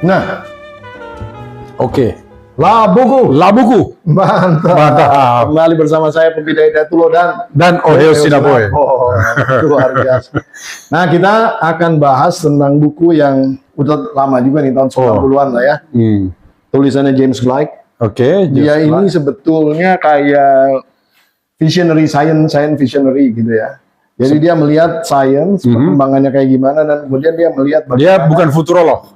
Nah, Oke. Labuku. Mantap. Kembali bersama saya Pembida Hidayatullah Dan Oheo Sinaboy. Oh, luar biasa. Nah, kita akan bahas tentang buku yang udah lama juga nih, tahun 90-an lah ya. Tulisannya James Gleick. Oke. Dia ini sebetulnya kayak visionary, science visionary gitu ya. Jadi dia melihat science, perkembangannya kayak gimana, dan kemudian dia melihat Dia bukan futurolog.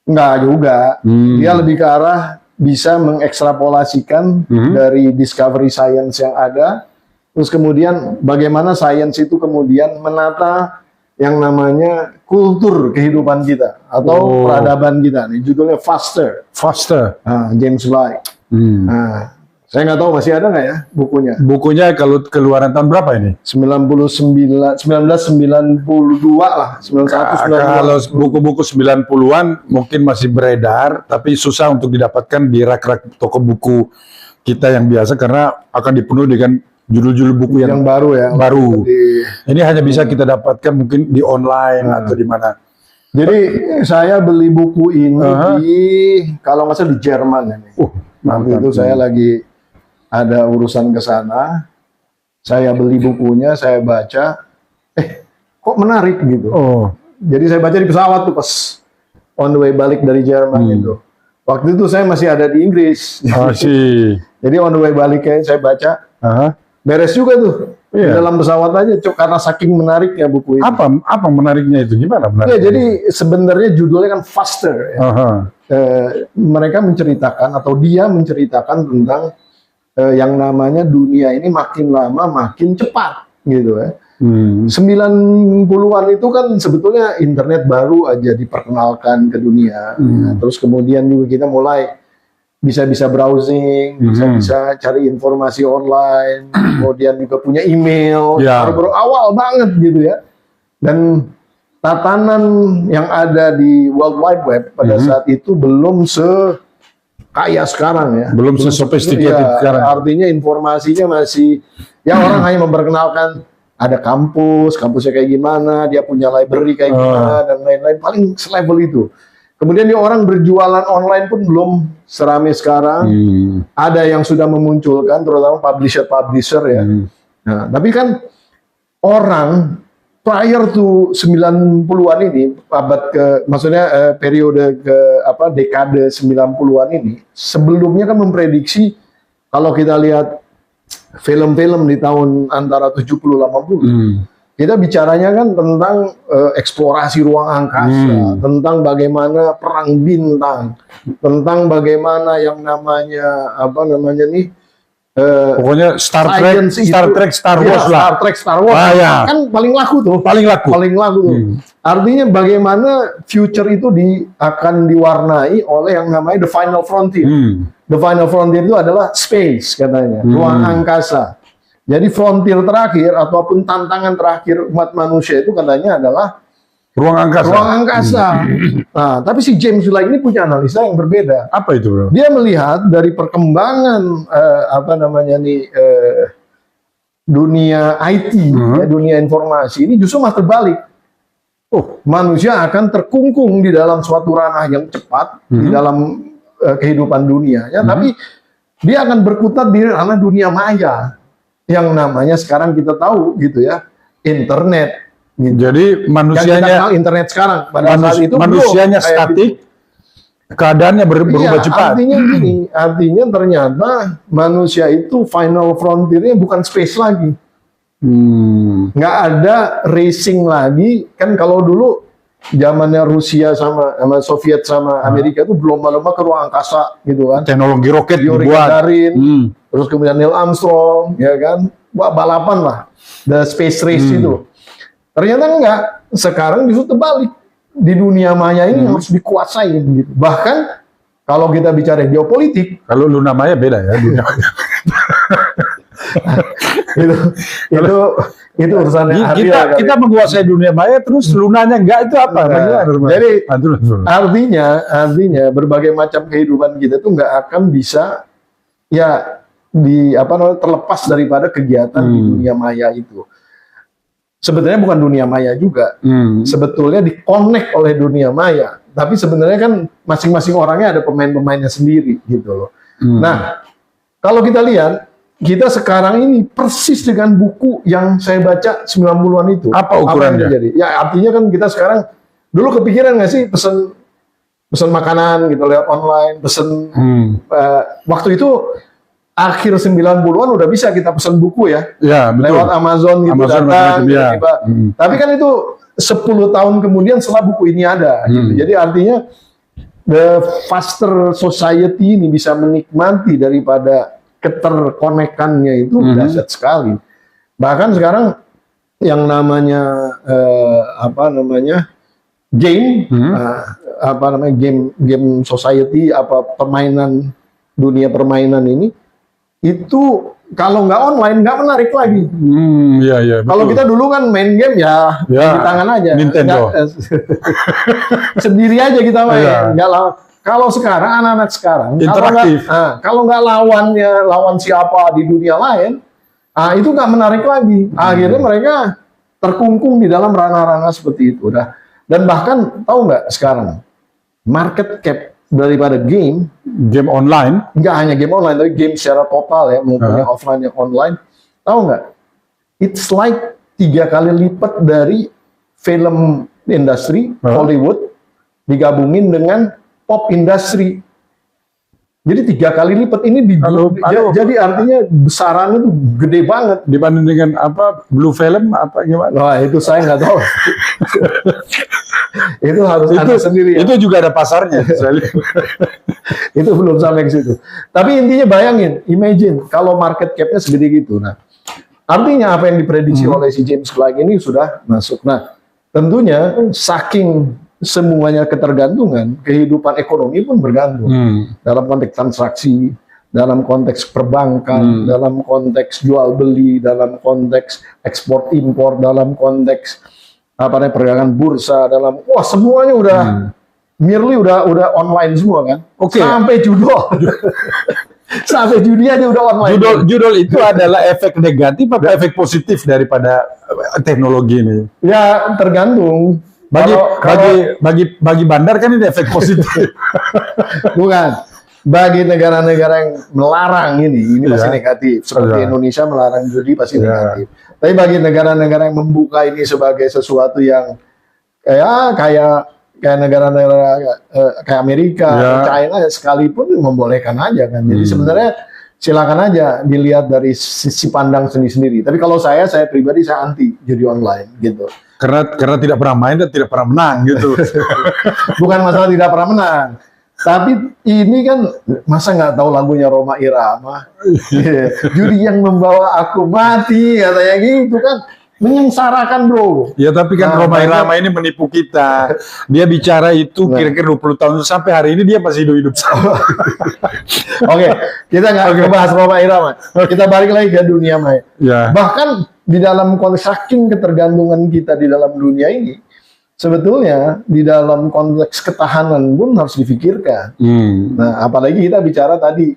Enggak juga. Dia lebih ke arah bisa mengekstrapolasikan dari discovery science yang ada, terus kemudian bagaimana science itu kemudian menata yang namanya kultur kehidupan kita atau peradaban kita. Nih judulnya Faster. Nah, James Gleick. Nah, saya nggak tahu masih ada nggak ya bukunya. Bukunya kalau keluaran tahun berapa ini? 1992 lah, 91, 92. Kalau buku-buku 90-an mungkin masih beredar, tapi susah untuk didapatkan di rak-rak toko buku kita yang biasa karena akan dipenuhi dengan judul-judul buku yang baru ya. Baru. Ini hanya bisa kita dapatkan mungkin di online atau di mana. Jadi saya beli buku ini di kalau nggak salah di Jerman ini. Waktu itu saya lagi ada urusan ke sana, saya beli bukunya, saya baca, kok menarik gitu. Jadi saya baca di pesawat tuh pas on the way balik dari Jerman itu. Waktu itu saya masih ada di Inggris. Jadi on the way balik saya baca, beres juga tuh. Di dalam pesawat aja, karena saking menariknya buku itu. Apa menariknya itu? Gimana menariknya? Ya, jadi sebenarnya judulnya kan Faster. Ya. Mereka menceritakan atau dia menceritakan tentang yang namanya dunia ini makin lama makin cepat gitu ya. 90-an itu kan sebetulnya internet baru aja diperkenalkan ke dunia. Terus kemudian juga kita mulai bisa browsing, bisa cari informasi online, kemudian juga punya email, baru awal banget gitu ya. Dan tatanan yang ada di World Wide Web pada saat itu belum kaya sekarang ya. Belum sesofistikated sekarang. Artinya informasinya masih, ya orang hanya memperkenalkan ada kampusnya kayak gimana, dia punya library kayak gimana, dan lain-lain, paling selevel itu. Kemudian dia orang berjualan online pun belum seramai sekarang. Ada yang sudah memunculkan, terutama publisher ya. Nah, tapi kan orang prior to 90-an ini, maksudnya periode dekade 90-an ini, sebelumnya kan memprediksi kalau kita lihat film-film di tahun antara 70-80, kita bicaranya kan tentang eksplorasi ruang angkasa, tentang bagaimana perang bintang, tentang bagaimana yang namanya pokoknya Star Trek, Star Wars lah. Star Wars kan paling laku tuh. Paling laku tuh. Artinya bagaimana future itu akan diwarnai oleh yang namanya the final frontier. The final frontier itu adalah space katanya, ruang angkasa. Jadi frontier terakhir ataupun tantangan terakhir umat manusia itu katanya adalah ruang angkasa. Nah, tapi si James Gleick ini punya analisa yang berbeda. Apa itu, bro? Dia melihat dari perkembangan dunia IT, dunia informasi ini justru malah terbalik. Manusia akan terkungkung di dalam suatu ranah yang cepat di dalam kehidupan dunia. Ya, tapi dia akan berkutat di ranah dunia maya yang namanya sekarang kita tahu gitu ya, internet. Gitu. Jadi manusianya internet sekarang pada saat itu manusianya statik, keadaannya berubah cepat. Artinya ternyata manusia itu final frontiernya bukan space lagi. Nggak ada racing lagi. Kan kalau dulu zamannya Rusia sama Soviet sama Amerika itu belum lama ke ruang angkasa gitu kan. Teknologi roket dibuat. Terus kemudian Neil Armstrong, ya kan, balapan lah, the space race itu. Ternyata enggak, sekarang justru terbalik. Di dunia maya ini harus dikuasai gitu. Bahkan kalau kita bicara geopolitik, kalau Luna Maya beda ya dunia maya. itu urusannya kita menguasai dunia maya terus lunanya enggak, itu apa? Jadi artinya berbagai macam kehidupan kita itu enggak akan bisa terlepas daripada kegiatan di dunia maya itu. Sebetulnya bukan dunia maya juga. Sebetulnya dikonek oleh dunia maya. Tapi sebenarnya kan masing-masing orangnya ada pemain-pemainnya sendiri gitu loh. Nah, kalau kita lihat, kita sekarang ini persis dengan buku yang saya baca 90-an itu. Apa ukurannya? Apa yang terjadi? Ya artinya kan kita sekarang, dulu kepikiran nggak sih pesan makanan gitu lewat online, waktu itu akhir 90-an udah bisa kita pesan buku ya. Ya, betul. Lewat Amazon gitu Amazon datang, ya. tiba-tiba. Tapi kan itu 10 tahun kemudian setelah buku ini ada. Gitu. Jadi artinya the faster society ini bisa menikmati daripada keterkonekannya itu dahsyat sekali. Bahkan sekarang yang namanya game, game society, permainan dunia permainan ini itu kalau nggak online nggak menarik lagi. Iya. Kalau kita dulu kan main game ya di tangan aja, Nintendo. Sendiri aja kita main, nggak lama. Kalau sekarang anak-anak sekarang interaktif. Kalau nggak lawan siapa di dunia lain, itu nggak menarik lagi. Akhirnya mereka terkungkung di dalam ranah-ranah seperti itu. Dan bahkan tahu nggak sekarang market cap daripada game online, nggak hanya game online, tapi game secara total ya, maupun yang offline yang online, tahu nggak? It's like 3 kali lipat dari film industri Hollywood digabungin dengan pop industry. Jadi 3 kali lipat ini jadi artinya besarannya itu gede banget dibanding dengan Blue Film gimana? Wah, itu saya nggak tahu. Itu harus ada sendiri. Itu juga ada pasarnya. Itu belum sampai ke situ. Tapi intinya bayangin, imagine kalau market cap-nya segede gitu. Nah, artinya apa yang diprediksi oleh si James Clyde ini sudah masuk. Nah, tentunya saking semuanya ketergantungan, kehidupan ekonomi pun bergantung. Dalam konteks transaksi, dalam konteks perbankan, dalam konteks jual beli, dalam konteks ekspor impor, dalam konteks perdagangan bursa, semuanya udah merely udah online semua kan. Sampai judul. Sampai judi aja udah online. Judul itu adalah efek negatif atau efek positif daripada teknologi ini? Ya, tergantung. Bagi bandar kan ini efek positif. Bukan. Bagi negara-negara yang melarang ini pasti negatif. Seperti Indonesia melarang judi pasti negatif. Tapi bagi negara-negara yang membuka ini sebagai sesuatu yang kayak negara-negara kayak Amerika, China sekalipun membolehkan aja kan. Jadi sebenarnya silakan aja dilihat dari sisi pandang sendiri-sendiri. Tapi kalau saya pribadi saya anti judi online gitu. Karena tidak pernah main dan tidak pernah menang gitu. Bukan masalah tidak pernah menang, tapi ini kan masa nggak tahu lagunya Rhoma Irama. Judi yang membawa aku mati katanya gitu kan, menyengsarakan bro. Ya tapi kan Rhoma Irama ini menipu kita. Dia bicara itu kira-kira 20 tahun sampai hari ini dia masih hidup sama. Oke, kita nggak ngebahas Rhoma Irama. Kita balik lagi ke dunia maya. Bahkan di dalam konteks saking ketergantungan kita di dalam dunia ini, sebetulnya di dalam konteks ketahanan pun harus difikirkan. Nah, apalagi kita bicara tadi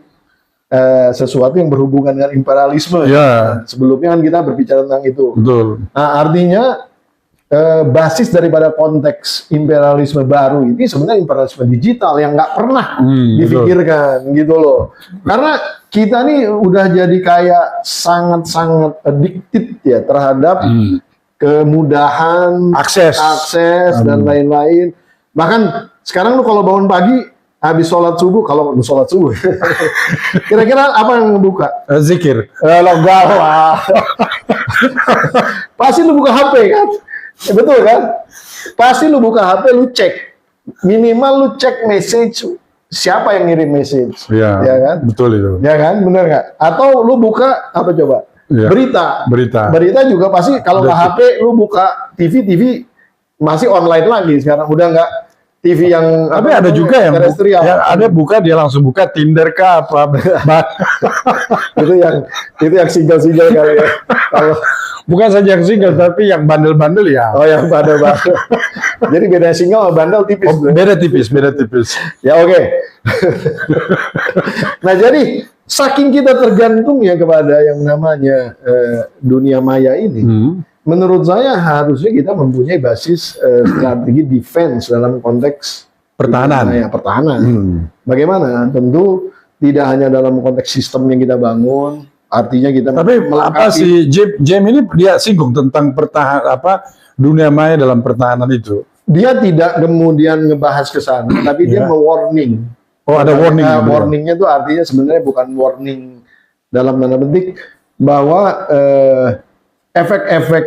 sesuatu yang berhubungan dengan imperialisme. Nah, sebelumnya kan kita berbicara tentang itu. Betul. Nah, artinya basis daripada konteks imperialisme baru ini sebenarnya imperialisme digital yang nggak pernah difikirkan gitu loh. Karena kita nih udah jadi kayak sangat-sangat addicted ya terhadap kemudahan, akses dan lain-lain. Bahkan sekarang lu kalau bangun pagi habis sholat subuh, kalau sholat subuh, kira-kira apa yang ngebuka? Zikir. Enggak lah. Pasti lu buka HP kan? Betul kan? Pasti lu buka HP, lu cek. Minimal lu cek message siapa yang ngirim message. Ya kan? Betul itu. Ya kan? Bener nggak? Atau lu buka apa coba? Berita juga pasti kalau nggak HP, lu buka TV masih online lagi sekarang. Udah nggak TV yang tapi ada juga yang ada buka dia langsung buka Tinder kah apa. itu yang single kali ya. Kalau bukan saja yang single tapi yang bandel-bandel ya. Oh, yang bandel-bandel. Jadi beda single sama bandel tipis. Beda tipis. Ya oke. Nah, jadi saking kita tergantung ya kepada yang namanya dunia maya ini. Menurut saya harusnya kita mempunyai basis strategi defense dalam konteks Pertahanan. Ya, pertahanan. Bagaimana? Tentu tidak hanya dalam konteks sistem yang kita bangun, artinya kita Tapi apa si James ini dia singgung tentang dunia maya dalam pertahanan itu. Dia tidak kemudian ngebahas ke sana, tapi dia nge-warning. Oh, ada warning. Warningnya itu artinya sebenarnya bukan warning dalam tanda petik bahwa efek-efek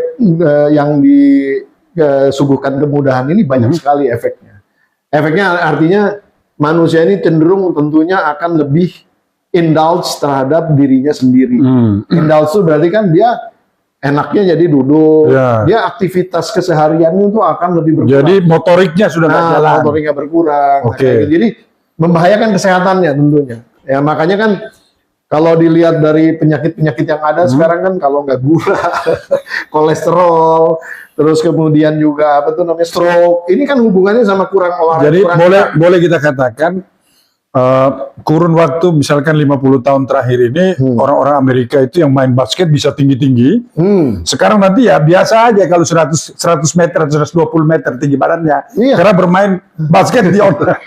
yang disuguhkan kemudahan ini banyak sekali efeknya. Efeknya artinya manusia ini cenderung tentunya akan lebih indulge terhadap dirinya sendiri. Indulge itu berarti kan dia enaknya jadi duduk, dia aktivitas kesehariannya itu akan lebih berkurang. Jadi motoriknya sudah nggak jalan. Motoriknya berkurang. Oke. Jadi membahayakan kesehatannya tentunya. Ya makanya kan kalau dilihat dari penyakit-penyakit yang ada sekarang kan kalau nggak gula, kolesterol, terus kemudian juga apa tuh namanya stroke. Ini kan hubungannya sama kurang olahraga. Jadi boleh kita katakan kurun waktu misalkan 50 tahun terakhir ini orang-orang Amerika itu yang main basket bisa tinggi-tinggi. Sekarang nanti ya biasa aja kalau 100 meter, 120 meter tinggi badannya. Karena bermain basket di online.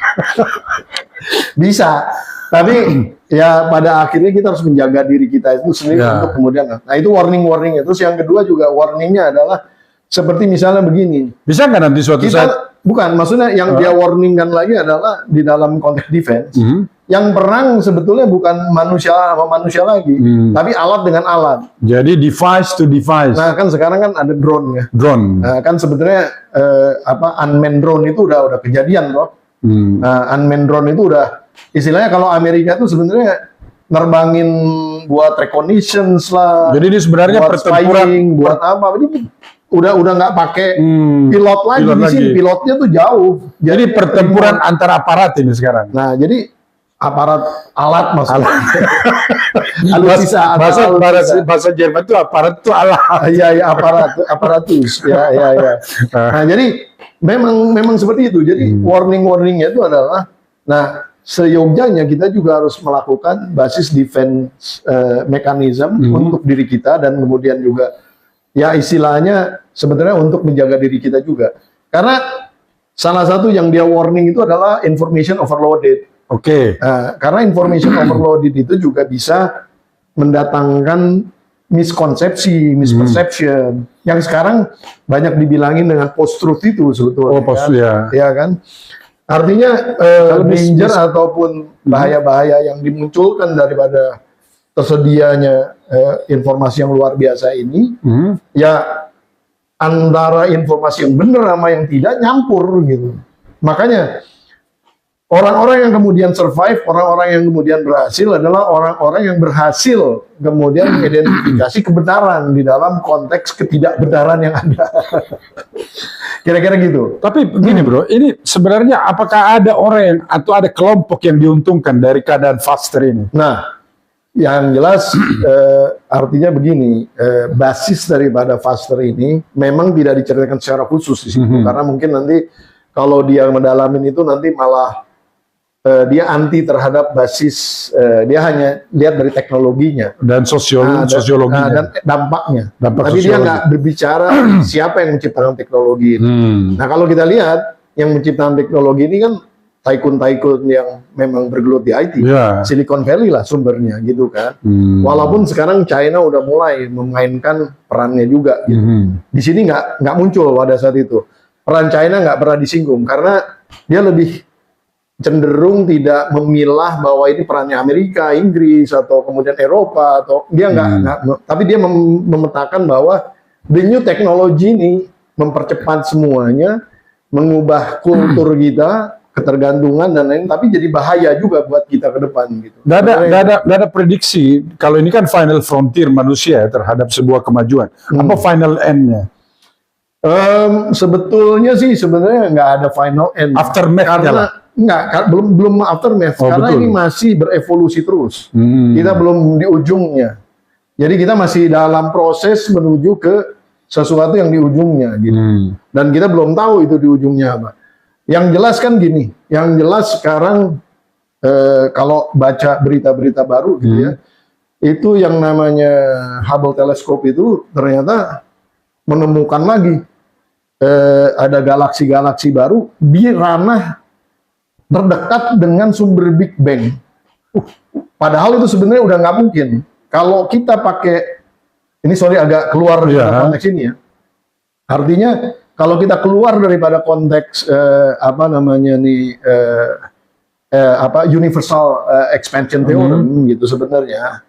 Bisa. Tapi ya pada akhirnya kita harus menjaga diri kita itu sendiri untuk kemudian. Nah itu warning-warningnya. Terus yang kedua juga warningnya adalah seperti misalnya begini. Bisa nggak nanti suatu saat? Bukan, maksudnya yang dia warningkan lagi adalah di dalam konteks defense. Yang perang sebetulnya bukan manusia sama manusia lagi, tapi alat dengan alat. Jadi device to device. Nah kan sekarang kan ada drone ya. Drone. Nah, kan sebetulnya unmanned drone itu udah kejadian loh. Unmanned drone itu udah istilahnya kalau Amerika itu sebenarnya nerbangin buat reconnaissance lah. Jadi ini sebenarnya buat pertempuran spying, buat apa? Ini udah nggak pakai pilot lagi di sini. Pilotnya tuh jauh. Jadi pertempuran antara aparat ini sekarang. Nah, jadi aparat alat maksudnya. Bahasa Jerman itu aparat itu alat. Iya, aparatus. Ya. Nah, jadi memang seperti itu. Jadi warningnya itu adalah, nah seyogyanya kita juga harus melakukan basis defense mechanism untuk diri kita dan kemudian juga ya istilahnya sebenarnya untuk menjaga diri kita juga. Karena salah satu yang dia warning itu adalah information overloaded. Oke. Karena information overloaded itu juga bisa mendatangkan misperception. Yang sekarang banyak dibilangin dengan post-truth itu sebetulnya. Oh, post-truth ya. Kan? Artinya danger ataupun bahaya-bahaya yang dimunculkan daripada tersedianya informasi yang luar biasa ini, ya antara informasi yang benar sama yang tidak nyampur gitu. Makanya orang-orang yang kemudian survive, orang-orang yang kemudian berhasil adalah orang-orang yang berhasil kemudian mengidentifikasi kebenaran di dalam konteks ketidakbenaran yang ada. Kira-kira gitu. Tapi begini bro, ini sebenarnya apakah ada orang atau ada kelompok yang diuntungkan dari keadaan faster ini? Nah, yang jelas artinya begini, basis daripada faster ini memang tidak diceritakan secara khusus di situ, karena mungkin nanti kalau dia mendalamin itu nanti malah dia anti terhadap basis, dia hanya lihat dari teknologinya dan sosiologinya dan dampaknya. Tapi dia nggak berbicara siapa yang menciptakan teknologi ini. Nah kalau kita lihat yang menciptakan teknologi ini kan tycoon yang memang bergelut di IT, Silicon Valley lah sumbernya gitu kan. Walaupun sekarang China udah mulai memainkan perannya juga. Gitu. Di sini nggak muncul pada saat itu. Peran China nggak pernah disinggung karena dia lebih cenderung tidak memilah bahwa ini perannya Amerika, Inggris atau kemudian Eropa atau dia nggak, tapi dia memetakan bahwa the new technology ini mempercepat semuanya, mengubah kultur kita, ketergantungan dan lain, tapi jadi bahaya juga buat kita ke depan gitu. Nggak ada prediksi kalau ini kan final frontier manusia terhadap sebuah kemajuan. Apa final end-nya? Sebetulnya sih sebenarnya nggak ada final end. Aftermath belum aftermath karena ini masih berevolusi terus. Kita belum di ujungnya. Jadi kita masih dalam proses menuju ke sesuatu yang di ujungnya gitu. Dan kita belum tahu itu di ujungnya apa. Yang jelas kan gini, yang jelas sekarang kalau baca berita-berita baru gitu ya, itu yang namanya Hubble Telescope itu ternyata menemukan lagi ada galaksi-galaksi baru di ranah terdekat dengan sumber Big Bang. Padahal itu sebenarnya udah nggak mungkin. Kalau kita pakai, ini sorry agak keluar dari konteks ini ya. Artinya kalau kita keluar daripada konteks universal expansion theorem gitu sebenarnya,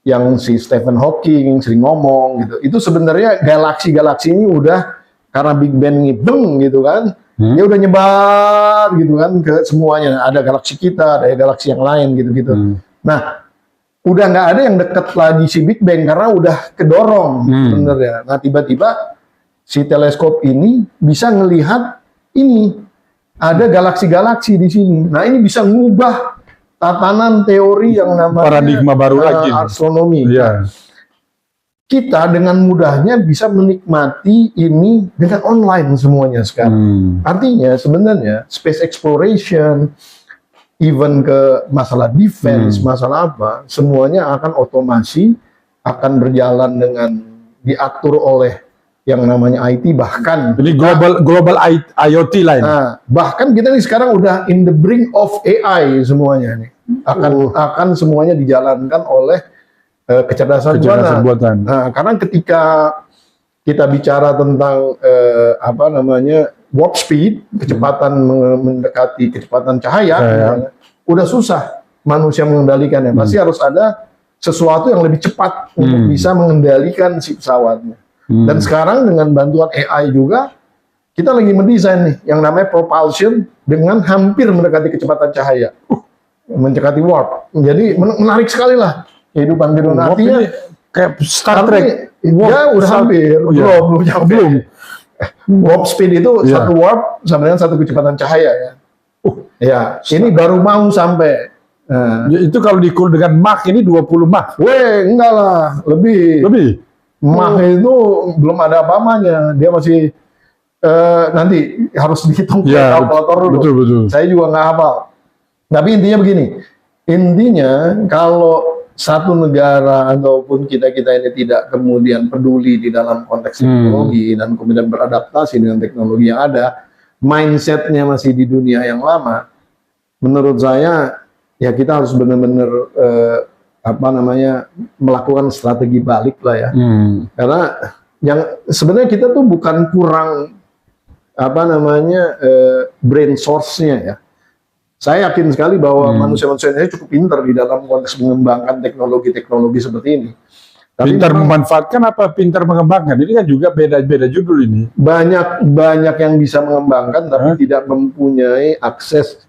yang si Stephen Hawking sering ngomong gitu. Itu sebenarnya galaksi-galaksi ini udah karena Big Bang ngibeng gitu kan. Dia udah nyebar gitu kan ke semuanya. Ada galaksi kita, ada galaksi yang lain gitu-gitu. Nah, udah nggak ada yang deket lagi si Big Bang karena udah kedorong sebenarnya. Nah, tiba-tiba si teleskop ini bisa ngelihat ini ada galaksi-galaksi di sini. Nah, ini bisa ngubah tatanan teori yang namanya paradigma baru lagi, astronomi. Ya. Kita dengan mudahnya bisa menikmati ini dengan online semuanya sekarang. Artinya sebenarnya space exploration, even ke masalah defense, masalah apa, semuanya akan otomasi, akan berjalan dengan diatur oleh yang namanya IT, bahkan jadi global IoT lain. Nah, bahkan kita nih sekarang udah in the brink of AI semuanya nih. Akan semuanya dijalankan oleh kecerdasan buatan. Nah, karena ketika kita bicara tentang warp speed, kecepatan mendekati kecepatan cahaya, udah susah manusia mengendalikannya. Pasti harus ada sesuatu yang lebih cepat untuk bisa mengendalikan si pesawatnya. Dan sekarang dengan bantuan AI juga, kita lagi mendesain nih yang namanya propulsion dengan hampir mendekati kecepatan cahaya, mendekati warp. Jadi menarik sekali lah kehidupan di dunia. Artinya kayak Star Trek. Ya udah hampir, belum nyampe. Warp speed itu satu warp sama dengan satu kecepatan cahaya ya. Ya, ini baru mau sampai. Itu kalau diukur dengan Mach ini 20 Mach. Weh, enggak lah, lebih. Mach itu belum ada apa-apanya. Dia masih nanti harus dihitung pakai kalkulator dulu. Betul. Saya juga nggak hafal. Tapi intinya begini. Intinya kalau satu negara ataupun kita ini tidak kemudian peduli di dalam konteks teknologi dan kemudian beradaptasi dengan teknologi yang ada, mindsetnya masih di dunia yang lama, menurut saya ya kita harus benar-benar melakukan strategi balik lah ya. Karena yang sebenarnya kita tuh bukan kurang brain source-nya ya. Saya yakin sekali bahwa manusia-manusia ini cukup pintar di dalam konteks mengembangkan teknologi-teknologi seperti ini. Tapi pintar memanfaatkan apa pintar mengembangkan? Ini kan juga beda judul ini. Banyak yang bisa mengembangkan tapi tidak mempunyai akses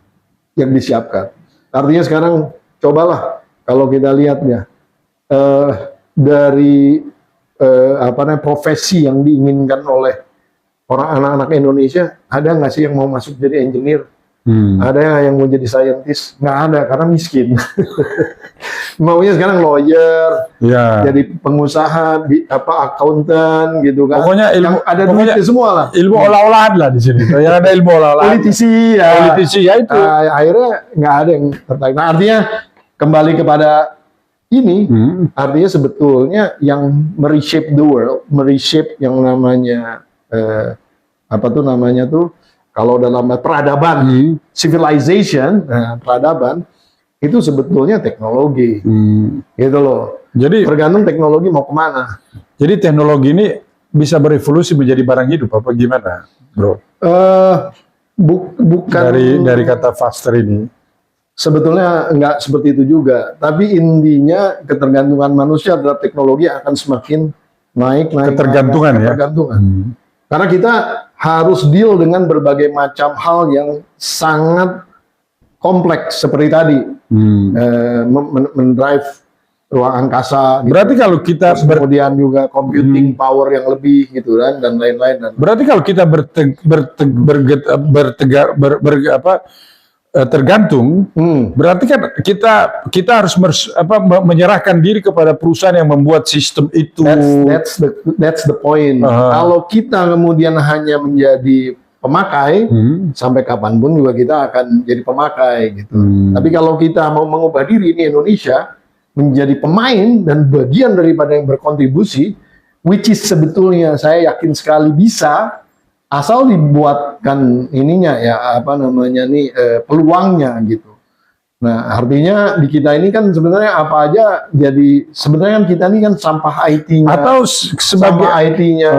yang disiapkan. Artinya sekarang cobalah kalau kita lihat ya dari profesi yang diinginkan oleh orang anak-anak Indonesia, ada nggak sih yang mau masuk jadi engineer? Ada yang mau jadi scientist? Nggak ada, karena miskin. Maunya sekarang lawyer, jadi pengusaha, accountant gitu kan. Pokoknya ilmu, yang ada duitnya semua lah. Ilmu olah-olahan lah di sini. Yang ada ilmu olah-olahan. Politisi ya itu. Akhirnya nggak ada yang tertarik. Nah, artinya kembali kepada ini, artinya sebetulnya yang mereshape the world, mereshape yang namanya kalau dalam peradaban, civilization, peradaban, itu sebetulnya teknologi, gitu loh. Jadi tergantung teknologi mau kemana. Jadi teknologi ini bisa berevolusi menjadi barang hidup apa gimana, bro? Bukan dari kata faster ini. Sebetulnya nggak seperti itu juga. Tapi intinya ketergantungan manusia terhadap teknologi akan semakin naik. Ketergantungan ya. Karena kita harus deal dengan berbagai macam hal yang sangat kompleks seperti tadi, mendrive ruang angkasa. Gitu. Berarti kalau kita kemudian juga computing power yang lebih gitu kan dan lain-lain. Berarti kalau kita tergantung, berarti kan kita harus menyerahkan diri kepada perusahaan yang membuat sistem itu. That's the point. Kalau kita kemudian hanya menjadi pemakai, sampai kapanpun juga kita akan jadi pemakai gitu. Tapi kalau kita mau mengubah diri ini Indonesia menjadi pemain dan bagian daripada yang berkontribusi, which is sebetulnya saya yakin sekali bisa, asal dibuatkan ininya ya apa namanya nih peluangnya gitu. Nah, artinya di kita ini kan sebenarnya apa aja jadi sebenarnya kan kita ini kan sampah IT-nya Atau sebagai sampah IT-nya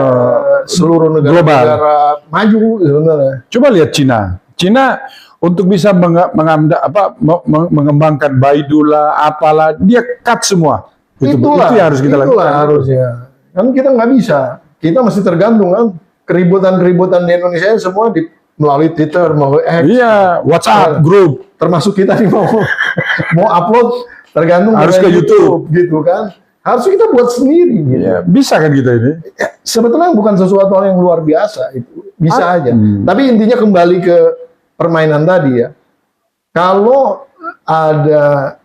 seluruh negara maju sebenarnya. coba lihat Cina. Cina untuk bisa mengembangkan Baidula, apalah, dia cut semua. Itu yang harus kita lakukan. Harusnya. Kan kita nggak bisa. Kita masih tergantung kan keributan-keributan di Indonesia semua melalui Twitter, melalui X. Iya, WhatsApp, grup. Termasuk kita nih mau upload tergantung Harus ke YouTube gitu kan. Harus kita buat sendiri gitu. Ya, bisa kan kita ini? Ya, sebetulnya bukan sesuatu yang luar biasa itu. Bisa aja. Tapi intinya kembali ke permainan tadi ya. Kalau ada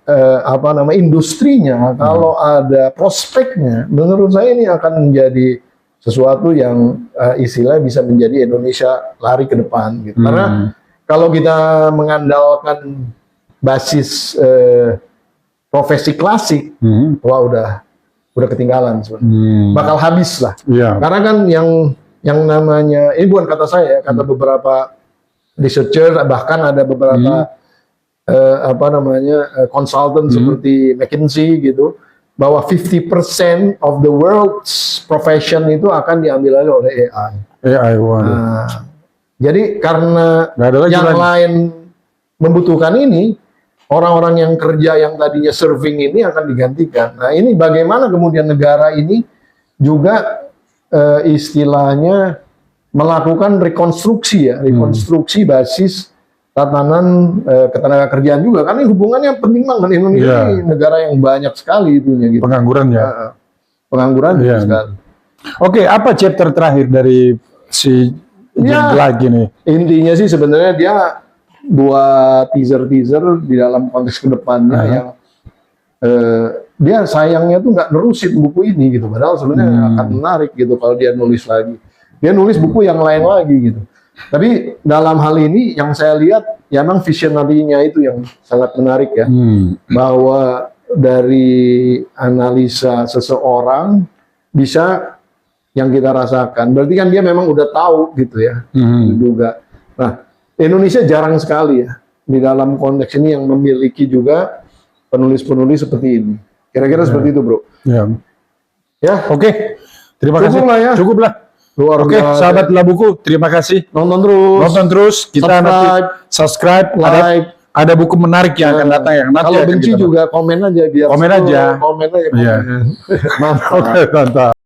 industrinya, kalau ada prospeknya, menurut saya ini akan menjadi sesuatu yang istilahnya bisa menjadi Indonesia lari ke depan gitu. Karena kalau kita mengandalkan basis profesi klasik, wah udah ketinggalan sebenarnya. Bakal habis lah. Yeah. Karena kan yang namanya ini bukan kata saya, kata beberapa researcher, bahkan ada beberapa konsultan seperti McKinsey gitu, bahwa 50% of the world's profession itu akan diambil alih oleh AI. AI, waduh. Nah, jadi karena yang lain membutuhkan ini, orang-orang yang kerja yang tadinya serving ini akan digantikan. Nah, ini bagaimana kemudian negara ini juga istilahnya melakukan rekonstruksi ya, rekonstruksi basis tatanan ketenagakerjaan juga. Karena ini hubungannya penting banget. Indonesia ini negara yang banyak sekali itunya gitu. Pengangguran ya. Pengangguran sekali. Oke, apa chapter terakhir dari si Jack ini? Intinya sih sebenarnya dia buat teaser di dalam konteks kedepannya yang dia sayangnya tuh nggak nerusin buku ini gitu. Padahal sebenarnya akan menarik gitu kalau dia nulis lagi. Dia nulis buku yang lain lagi gitu. Tapi dalam hal ini yang saya lihat ya memang visionary-nya itu yang sangat menarik ya. Bahwa dari analisa seseorang bisa yang kita rasakan. Berarti kan dia memang udah tahu gitu ya. Juga. Nah, Indonesia jarang sekali ya di dalam konteks ini yang memiliki juga penulis-penulis seperti ini. Kira-kira seperti itu, Bro. Ya, oke. Terima kasih. Cukup lah ya. Cukup lah. Oke, sahabat Lah Buku, terima kasih. Nonton terus. Kita nanti subscribe, like. Ada buku menarik yang akan datang yang nanti. Kalau benci juga komen aja biar. Komen aja. Komen aja. Mantap.